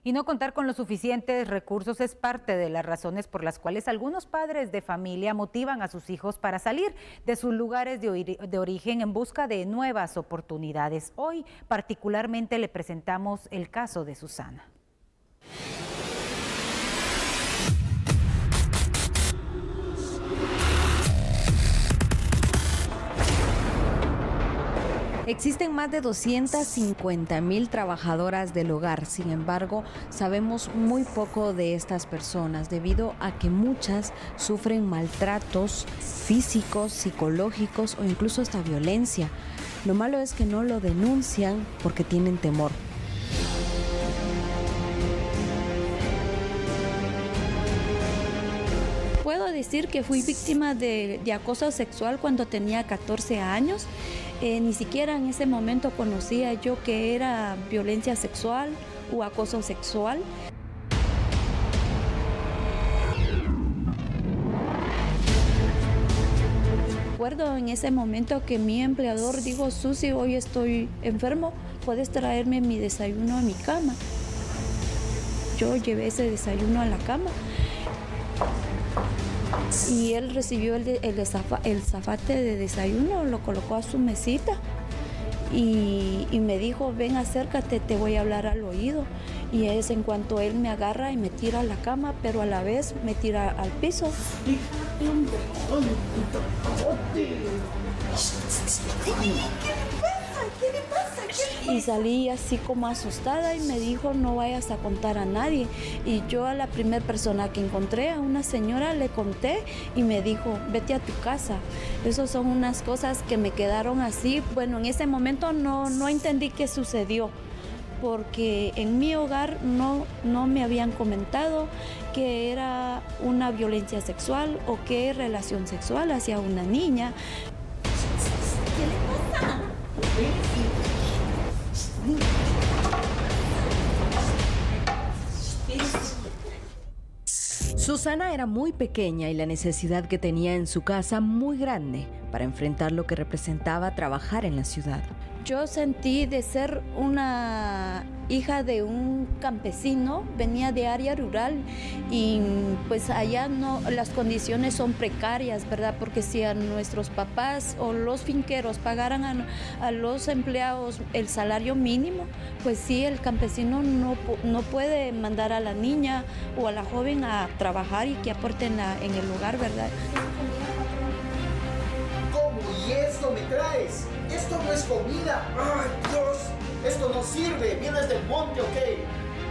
Y no contar con los suficientes recursos es parte de las razones por las cuales algunos padres de familia motivan a sus hijos para salir de sus lugares de origen en busca de nuevas oportunidades. Hoy particularmente le presentamos el caso de Susana. Existen más de 250,000 trabajadoras del hogar. Sin embargo, sabemos muy poco de estas personas debido a que muchas sufren maltratos físicos, psicológicos o incluso hasta violencia. Lo malo es que no lo denuncian porque tienen temor. Puedo decir que fui víctima de acoso sexual cuando tenía 14 años. Ni siquiera en ese momento conocía yo que era violencia sexual o acoso sexual. Recuerdo en ese momento que mi empleador dijo: Susi, hoy estoy enfermo, puedes traerme mi desayuno a mi cama. Yo llevé ese desayuno a la cama. Y él recibió el zafate de desayuno, lo colocó a su mesita y me dijo: ven, acércate, te voy a hablar al oído. Y es en cuanto él me agarra y me tira a la cama, pero a la vez me tira al piso. Y salí así como asustada y me dijo: no vayas a contar a nadie. Y yo a la primera persona que encontré, a una señora, le conté y me dijo: vete a tu casa. Esas son unas cosas que me quedaron así. Bueno, en ese momento no entendí qué sucedió, porque en mi hogar no me habían comentado que era una violencia sexual o qué relación sexual hacia una niña. ¿Qué le pasa? Susana era muy pequeña y la necesidad que tenía en su casa muy grande para enfrentar lo que representaba trabajar en la ciudad. Yo sentí de ser una hija de un campesino, venía de área rural y pues allá las condiciones son precarias, ¿verdad? Porque si a nuestros papás o los finqueros pagaran a los empleados el salario mínimo, pues sí, el campesino no puede mandar a la niña o a la joven a trabajar y que aporten en el hogar, ¿verdad? ¿Cómo? ¿Y esto me traes? Esto no es comida. ¡Ay, Dios! Esto no sirve. Vienes del monte, ¿ok?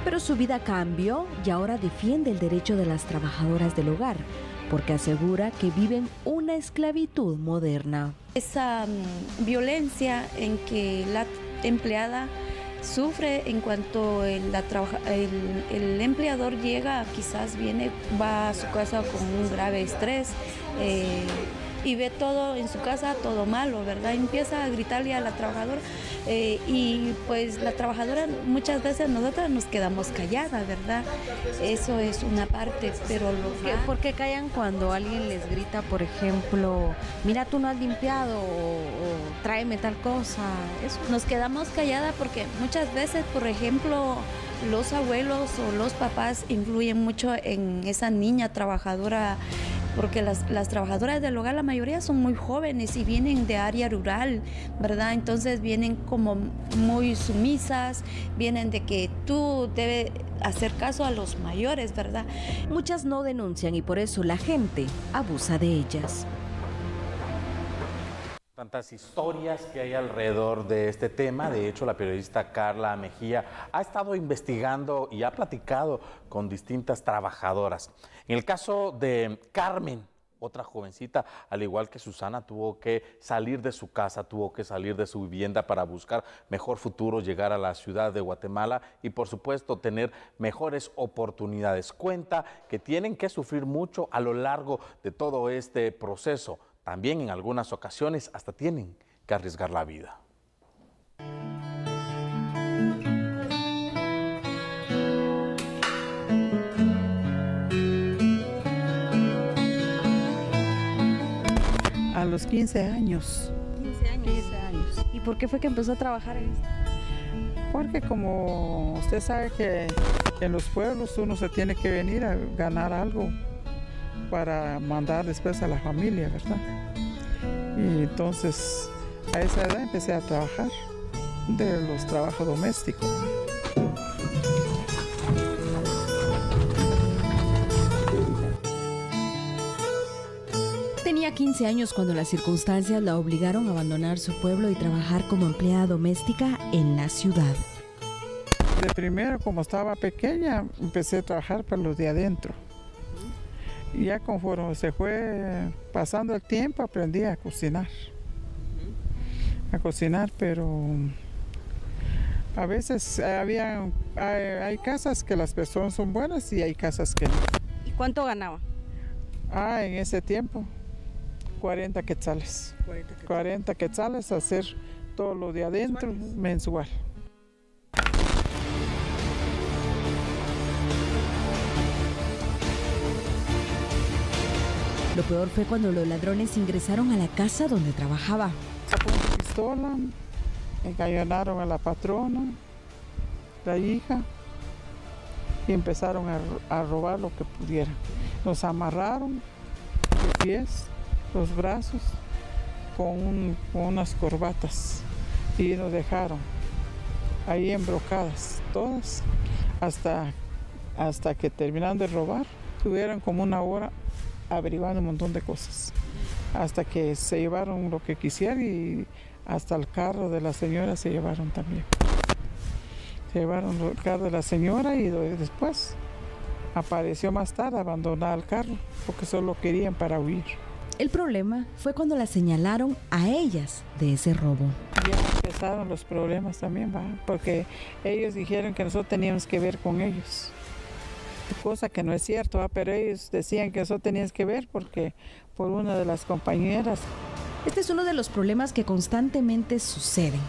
Pero su vida cambió y ahora defiende el derecho de las trabajadoras del hogar, porque asegura que viven una esclavitud moderna. Esa violencia en que la empleada sufre en cuanto el empleador llega, quizás va a su casa con un grave estrés, y ve todo en su casa, todo malo, ¿verdad? Empieza a gritarle a la trabajadora y pues la trabajadora, muchas veces nosotras nos quedamos calladas, ¿verdad? Eso es una parte, pero ¿Por qué callan cuando alguien les grita, por ejemplo, mira, tú no has limpiado o tráeme tal cosa? Eso. Nos quedamos calladas porque muchas veces, por ejemplo, los abuelos o los papás influyen mucho en esa niña trabajadora, porque las trabajadoras del hogar, la mayoría son muy jóvenes y vienen de área rural, ¿verdad? Entonces vienen como muy sumisas, vienen de que tú debes hacer caso a los mayores, ¿verdad? Muchas no denuncian y por eso la gente abusa de ellas. Tantas historias que hay alrededor de este tema. De hecho, la periodista Carla Mejía ha estado investigando y ha platicado con distintas trabajadoras. En el caso de Carmen, otra jovencita, al igual que Susana, tuvo que salir de su casa, tuvo que salir de su vivienda para buscar mejor futuro, llegar a la ciudad de Guatemala y, por supuesto, tener mejores oportunidades. Cuenta que tienen que sufrir mucho a lo largo de todo este proceso. También en algunas ocasiones hasta tienen que arriesgar la vida. A los 15 años. 15 años. 15 años. ¿Y por qué fue que empezó a trabajar en esto? Porque como usted sabe que en los pueblos uno se tiene que venir a ganar algo para mandar después a la familia, ¿verdad? Y entonces a esa edad empecé a trabajar de los trabajos domésticos. Tenía 15 años cuando las circunstancias la obligaron a abandonar su pueblo y trabajar como empleada doméstica en la ciudad. De primero, como estaba pequeña, empecé a trabajar para los de adentro. Y ya conforme se fue pasando el tiempo, aprendí a cocinar. Pero a veces hay casas que las personas son buenas y hay casas que no. ¿Y cuánto ganaba? En ese tiempo, 40 quetzales. 40 quetzales hacer todo lo de adentro mensual. Lo peor fue cuando los ladrones ingresaron a la casa donde trabajaba. Sacó una pistola, encañonaron a la patrona, la hija, y empezaron a robar lo que pudieran. Nos amarraron los pies, los brazos, con unas corbatas y nos dejaron ahí embrocadas todas hasta que terminaron de robar. Tuvieron como una hora averiguando un montón de cosas, hasta que se llevaron lo que quisieran y hasta el carro de la señora se llevaron también. Se llevaron el carro de la señora y después apareció más tarde abandonada el carro porque solo querían para huir. El problema fue cuando la señalaron a ellas de ese robo. Ya empezaron los problemas también, porque ellos dijeron que nosotros teníamos que ver con ellos. Cosa que no es cierto, pero ellos decían que eso tenías que ver porque por una de las compañeras. Este es uno de los problemas que constantemente suceden.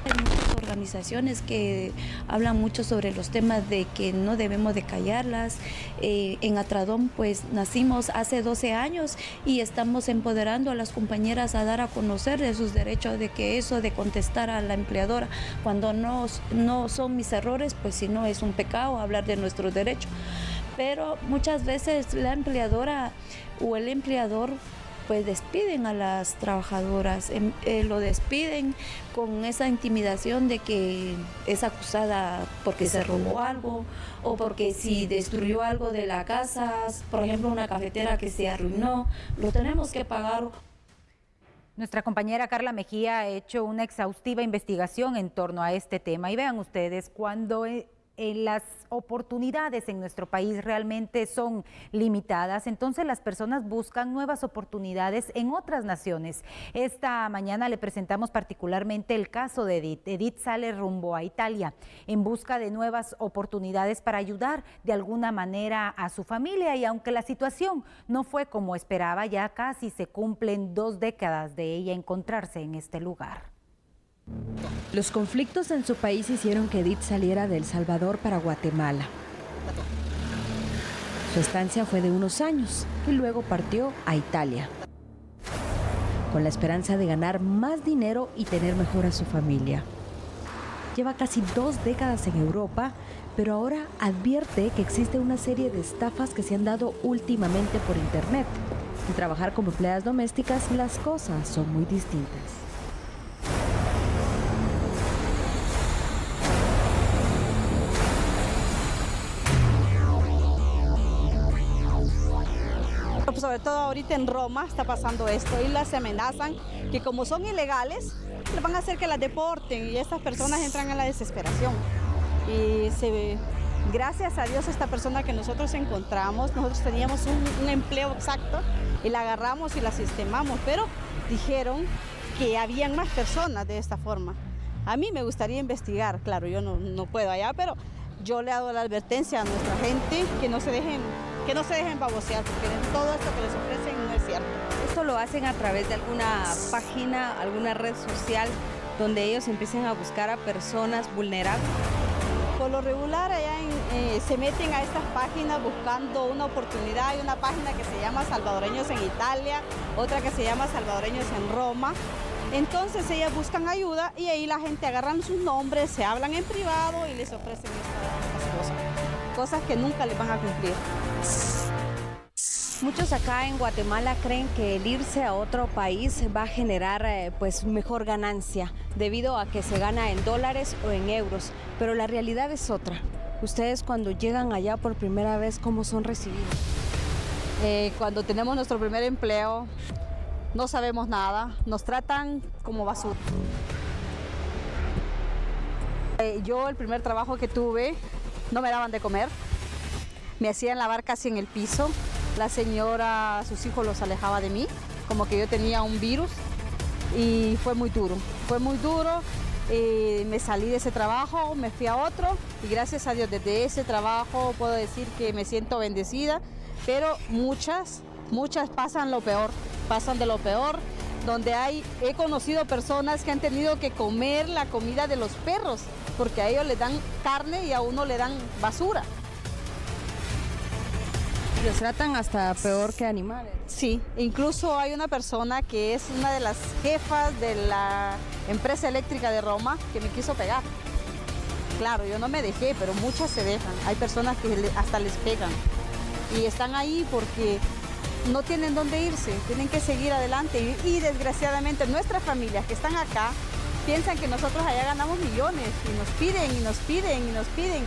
Hay muchas organizaciones que hablan mucho sobre los temas de que no debemos de callarlas. En Atradón pues nacimos hace 12 años y estamos empoderando a las compañeras a dar a conocer de sus derechos, de que eso de contestar a la empleadora cuando no son mis errores, pues si no es un pecado hablar de nuestros derechos. Pero muchas veces la empleadora o el empleador pues despiden a las trabajadoras, lo despiden con esa intimidación de que es acusada porque se robó algo o porque si destruyó algo de la casa, por ejemplo una cafetera que se arruinó, lo tenemos que pagar. Nuestra compañera Carla Mejía ha hecho una exhaustiva investigación en torno a este tema y vean ustedes, cuando las oportunidades en nuestro país realmente son limitadas, entonces las personas buscan nuevas oportunidades en otras naciones. Esta mañana le presentamos particularmente el caso de Edith. Edith sale rumbo a Italia en busca de nuevas oportunidades para ayudar de alguna manera a su familia, y aunque la situación no fue como esperaba, ya casi se cumplen 2 décadas de ella encontrarse en este lugar. Los conflictos en su país hicieron que Edith saliera de El Salvador para Guatemala. Su estancia fue de unos años y luego partió a Italia, con la esperanza de ganar más dinero y tener mejor a su familia. Lleva casi 2 décadas en Europa, pero ahora advierte que existe una serie de estafas que se han dado últimamente por internet. Al trabajar como empleadas domésticas, las cosas son muy distintas. Sobre todo ahorita en Roma está pasando esto y las amenazan que como son ilegales, les van a hacer que las deporten y estas personas entran en la desesperación. Y gracias a Dios esta persona que nosotros encontramos, nosotros teníamos un empleo exacto y la agarramos y la sistemamos, pero dijeron que habían más personas de esta forma. A mí me gustaría investigar, claro, yo no puedo allá, pero yo le hago la advertencia a nuestra gente que no se dejen babosear, porque todo esto que les ofrecen no es cierto. ¿Esto lo hacen a través de alguna página, alguna red social donde ellos empiecen a buscar a personas vulnerables? Por lo regular allá se meten a estas páginas buscando una oportunidad. Hay una página que se llama Salvadoreños en Italia, otra que se llama Salvadoreños en Roma, Entonces ellas buscan ayuda y ahí la gente agarran sus nombres, se hablan en privado y les ofrecen estas cosas que nunca les van a cumplir. Muchos acá en Guatemala creen que el irse a otro país va a generar pues mejor ganancia debido a que se gana en dólares o en euros, pero la realidad es otra. Ustedes cuando llegan allá por primera vez, ¿cómo son recibidos? Cuando tenemos nuestro primer empleo, no sabemos nada, nos tratan como basura. Yo el primer trabajo que tuve, no me daban de comer, me hacían lavar casi en el piso. La señora, sus hijos los alejaba de mí, como que yo tenía un virus y fue muy duro. Me salí de ese trabajo, me fui a otro y gracias a Dios desde ese trabajo puedo decir que me siento bendecida, pero muchas pasan de lo peor, donde he conocido personas que han tenido que comer la comida de los perros, porque a ellos les dan carne y a uno le dan basura. Los tratan hasta peor que animales. Sí, incluso hay una persona que es una de las jefas de la empresa eléctrica de Roma que me quiso pegar. Claro, yo no me dejé, pero muchas se dejan. Hay personas que hasta les pegan y están ahí porque no tienen dónde irse, tienen que seguir adelante y desgraciadamente nuestras familias que están acá piensan que nosotros allá ganamos millones y nos piden y nos piden y nos piden.